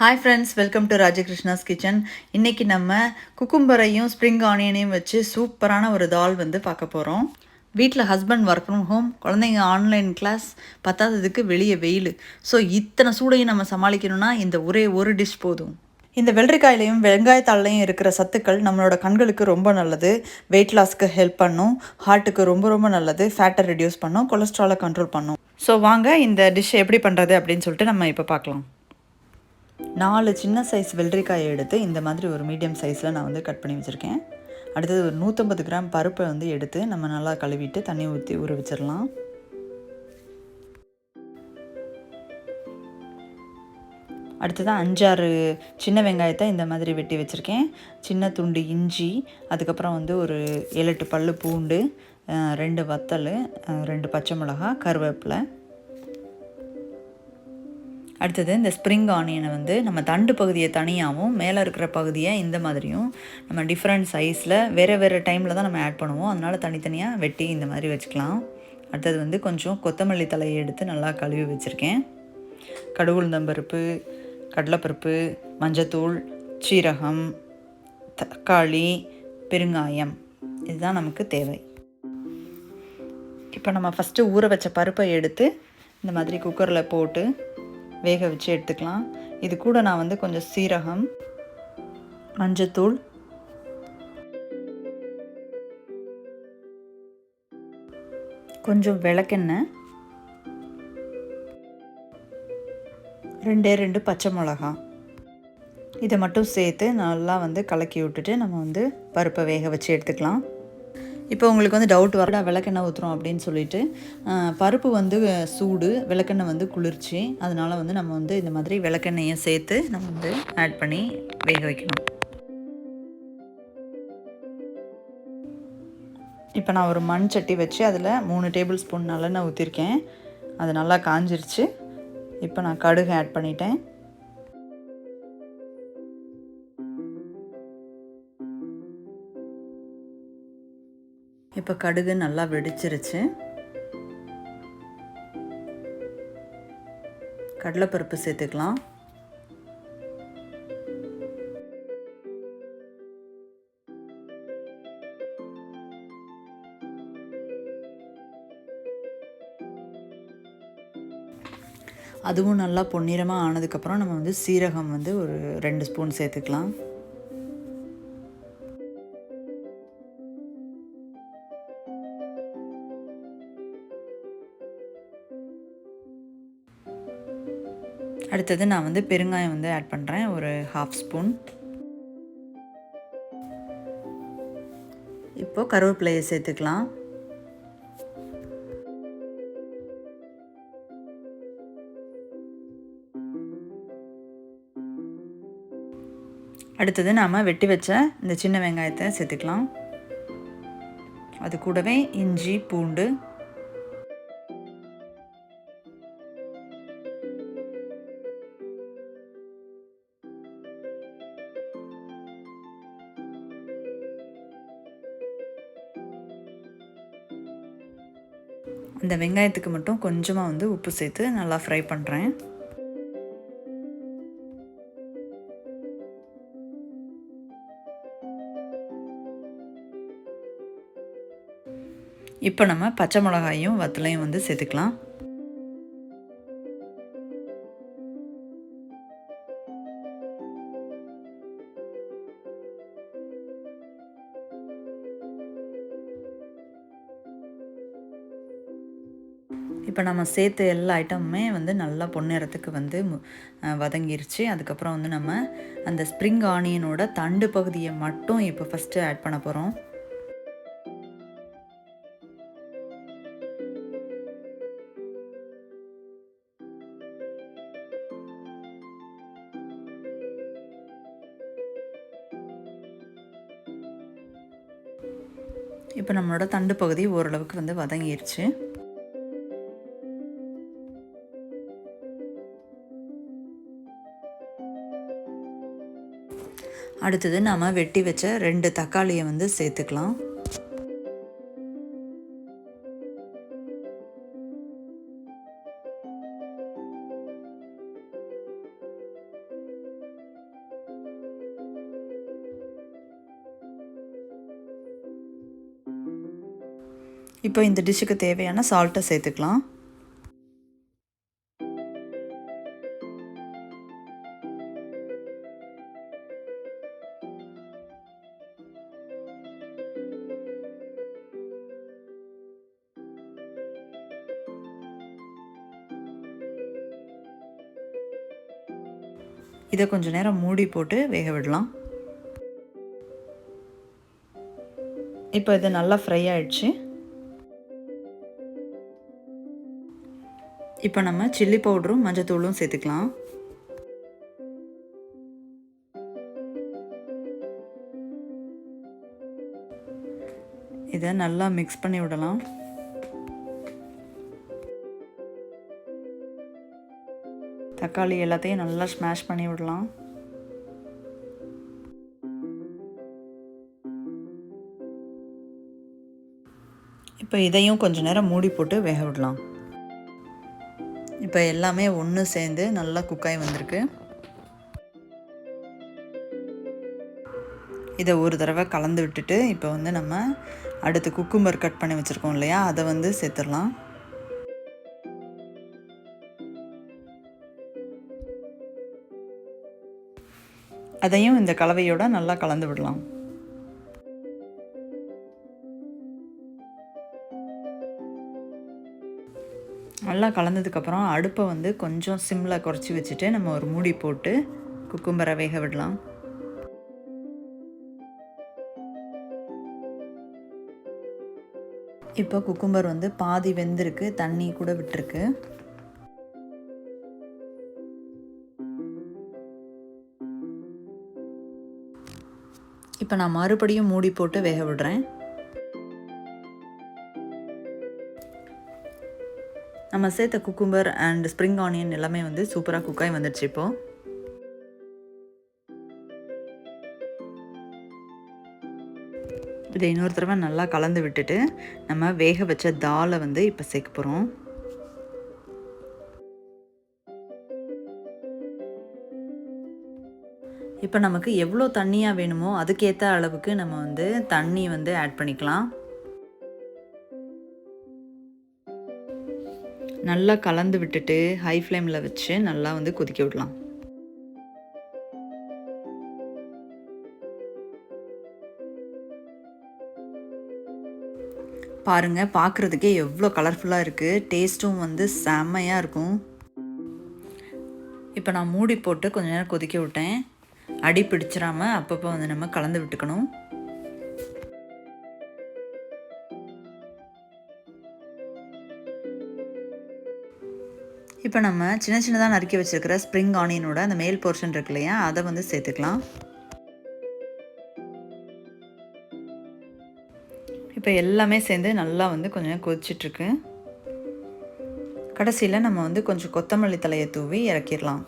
Hi friends, welcome to Rajakrishna's kitchen. இன்றைக்கி நம்ம குக்கும்பரையும் spring ஆனியனையும் வச்சு சூப்பரான ஒரு தால் வந்து பார்க்க போகிறோம். வீட்டில் ஹஸ்பண்ட் ஒர்க் ஃப்ரம் ஹோம், குழந்தைங்க ஆன்லைன் கிளாஸ், பத்தாததுக்கு வெளியே வெயில். ஸோ இத்தனை சூடையும் நம்ம சமாளிக்கணும்னா இந்த ஒரே ஒரு டிஷ் போதும். இந்த வெள்ளரிக்காயிலையும் வெங்காயத்தாள்லையும் இருக்கிற சத்துக்கள் நம்மளோட கண்களுக்கு ரொம்ப நல்லது. வெயிட் லாஸ்க்கு ஹெல்ப் பண்ணும், ஹார்ட்டுக்கு ரொம்ப ரொம்ப நல்லது, ஃபேட்டை ரெடியூஸ் பண்ணும், கொலஸ்ட்ராலை கண்ட்ரோல் பண்ணும். ஸோ வாங்க இந்த டிஷ் எப்படி பண்ணுறது அப்படின்னு சொல்லிட்டு நம்ம இப்போ பார்க்கலாம். 4 சின்ன சைஸ் வெள்ளரிக்காயை எடுத்து இந்த மாதிரி ஒரு மீடியம் சைஸில் நான் வந்து கட் பண்ணி வச்சுருக்கேன். அடுத்தது ஒரு 150 கிராம் பருப்பை வந்து எடுத்து நம்ம நல்லா கழுவிட்டு தண்ணி ஊற்றி ஊற வச்சிடலாம். அடுத்ததான் 5-6 சின்ன வெங்காயத்தை இந்த மாதிரி வெட்டி வச்சுருக்கேன். சின்ன துண்டு இஞ்சி, அதுக்கப்புறம் வந்து ஒரு 7-8 பல்லு பூண்டு, 2 வத்தல், 2 பச்சை மிளகா, கருவேப்பிலை. அடுத்தது இந்த ஸ்ப்ரிங் ஆனியனை வந்து நம்ம தண்டு பகுதியை தனியாகவும் மேலே இருக்கிற பகுதியை இந்த மாதிரியும் நம்ம டிஃப்ரெண்ட் சைஸில் வேறு டைமில் தான் நம்ம ஆட் பண்ணுவோம். அதனால் தனித்தனியாக வெட்டி இந்த மாதிரி வச்சுக்கலாம். அடுத்தது வந்து கொஞ்சம் கொத்தமல்லி தலையை எடுத்து நல்லா கழுவி வச்சுருக்கேன். கடுகு உளுந்தம்பருப்பு, கடலைப்பருப்பு, மஞ்சத்தூள், சீரகம், தக்காளி, பெருங்காயம், இதுதான் நமக்கு தேவை. இப்போ நம்ம ஃபஸ்ட்டு ஊற வச்ச பருப்பை எடுத்து இந்த மாதிரி குக்கரில் போட்டு வேக வச்சு எடுத்துக்கலாம். இது கூட நான் வந்து கொஞ்சம் சீரகம், மஞ்சத்தூள், கொஞ்சம் விளக்கெண்ணெய், 2 பச்சை மிளகா, இதை மட்டும் சேர்த்து நல்லா வந்து கலக்கி விட்டுட்டு நம்ம வந்து பருப்பை வேக வச்சு எடுத்துக்கலாம். இப்போ உங்களுக்கு வந்து டவுட் வரடா விளக்கெண்ணெய் ஊற்றுறோம் அப்படின்னு சொல்லிட்டு, பருப்பு வந்து சூடு, விளக்கெண்ணெய் வந்து குளிர்ச்சி. அதனால் வந்து நம்ம வந்து இந்த மாதிரி விளக்கெண்ணெயை சேர்த்து நம்ம வந்து ஆட் பண்ணி வேக வைக்கணும். இப்போ நான் ஒரு மண் சட்டி வச்சு அதில் 3 டேபிள் ஸ்பூன் நல்லெண்ணெய் ஊற்றிருக்கேன். அது நல்லா காஞ்சிருச்சு. இப்போ நான் கடுகு ஆட் பண்ணிட்டேன். இப்போ கடுகு நல்லா வெடிச்சிருச்சு. கடலைப்பருப்பு சேர்த்துக்கலாம். அதுவும் நல்லா பொன்னிறமாக ஆனதுக்கப்புறம் நம்ம வந்து சீரகம் வந்து ஒரு 2 ஸ்பூன் சேர்த்துக்கலாம். அடுத்தது நான் வந்து பெருங்காயம் வந்து ஆட் பண்ணுறேன், ஒரு 1/2 ஸ்பூன். இப்போது கருவேப்பிலையை சேர்த்துக்கலாம். அடுத்தது நாம் வெட்டி வச்ச இந்த சின்ன வெங்காயத்தை சேர்த்துக்கலாம். அது கூடவே இஞ்சி, பூண்டு, இந்த வெங்காயத்துக்கு மட்டும் கொஞ்சமாக வந்து உப்பு சேர்த்து நல்லா ஃப்ரை பண்ணுறேன். இப்போ நம்ம பச்சை மிளகாயும் வத்தலையும் வந்து சேர்த்துக்கலாம். இப்போ நம்ம சேர்த்த எல்லா ஐட்டமுமே வந்து நல்லா பொன்னிறத்துக்கு வந்து வதங்கிருச்சு. அதுக்கப்புறம் வந்து நம்ம அந்த ஸ்ப்ரிங் ஆனியனோட தண்டு பகுதியை மட்டும் இப்போ ஃபஸ்ட்டு ஆட் பண்ண போகிறோம். இப்போ நம்மளோட தண்டு பகுதி ஓரளவுக்கு வந்து வதங்கிருச்சு. அடுத்தது நாம் வெட்டி வச்ச 2 தக்காளியை வந்து சேர்த்துக்கலாம். இப்போ இந்த டிஷ்ஷுக்கு தேவையான சால்ட்டை சேர்த்துக்கலாம். இதை கொஞ்சம் நேரம் மூடி போட்டு வேக விடலாம். இப்போ இது நல்லா ஃப்ரை ஆயிடுச்சு. இப்போ நம்ம சில்லி பவுடரும் மஞ்சத்தூளும் சேர்த்துக்கலாம். இதை நல்லா மிக்ஸ் பண்ணி விடலாம். தக்காளி எல்லாத்தையும் நல்லா ஸ்மாஷ் பண்ணி விடலாம். இப்போ இதையும் கொஞ்சம் நேரம் மூடி போட்டு வேக விடலாம். இப்போ எல்லாமே ஒன்று சேர்ந்து நல்லா குக்காய் வந்திருக்கு. இதை ஒரு தடவை கலந்து விட்டுட்டு இப்போ வந்து நம்ம அடுத்து குக்கும்பர் கட் பண்ணி வச்சுருக்கோம் இல்லையா, அதை வந்து சேர்த்துடலாம். அதையும் இந்த கலவையோட நல்லா கலந்து விடலாம். நல்லா கலந்ததுக்கப்புறம் அடுப்பை வந்து கொஞ்சம் சிம்மில் குறைச்சி வச்சுட்டு நம்ம ஒரு மூடி போட்டு குக்கும்பரை வேக விடலாம். இப்போ குக்கும்பர் வந்து பாதி வெந்திருக்கு, தண்ணி கூட விட்டுருக்கு. இப்போ நான் மறுபடியும் மூடி போட்டு வேக விடுறேன். நம்ம சேர்த்த குக்கும்பர் அண்ட் ஸ்ப்ரிங் ஆனியன் எல்லாமே வந்து சூப்பராக குக்காய் வந்துடுச்சு. இப்போது இதை இன்னொரு தடவை நல்லா கலந்து விட்டுட்டு நம்ம வேக வச்ச தாலை வந்து இப்போ சேர்க்க போகிறோம். இப்போ நமக்கு எவ்வளோ தண்ணியாக வேணுமோ அதுக்கேற்ற அளவுக்கு நம்ம வந்து தண்ணி வந்து ஆட் பண்ணிக்கலாம். நல்லா கலந்து விட்டுட்டு ஹை ஃப்ளேமில் வச்சு நல்லா வந்து கொதிக்க விடலாம். பாருங்கள், பார்க்குறதுக்கே எவ்வளோ கலர்ஃபுல்லாக இருக்குது. டேஸ்ட்டும் வந்து செம்மையாக இருக்கும். இப்போ நான் மூடி போட்டு கொஞ்ச நேரம் கொதிக்க விட்டேன். அடி பிடிச்சிடாமல் அப்பப்போ வந்து நம்ம கலந்து விட்டுக்கணும். இப்போ நம்ம சின்ன சின்னதாக நறுக்கி வச்சுருக்கிற ஸ்ப்ரிங் ஆனியனோட அந்த மேல் போர்ஷன் இருக்கு இல்லையா, அதை வந்து சேர்த்துக்கலாம். இப்போ எல்லாமே சேர்ந்து நல்லா வந்து கொஞ்சம் கொதிச்சிட்ருக்கு. கடைசியில் நம்ம வந்து கொஞ்சம் கொத்தமல்லி தலையை தூவி இறக்கிடலாம்.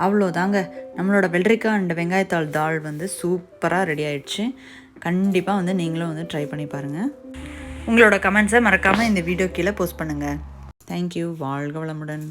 அவ்வளோதாங்க, நம்மளோட வெள்ளரிக்காய் அண்ட் வெங்காயத்தாள் தால் வந்து சூப்பராக ரெடி ஆயிடுச்சு. கண்டிப்பாக வந்து நீங்களும் வந்து ட்ரை பண்ணி பாருங்கள். உங்களோட கமெண்ட்ஸை மறக்காமல் இந்த வீடியோ கீழே போஸ்ட் பண்ணுங்கள். தேங்க்யூ. வாழ்க வளமுடன்.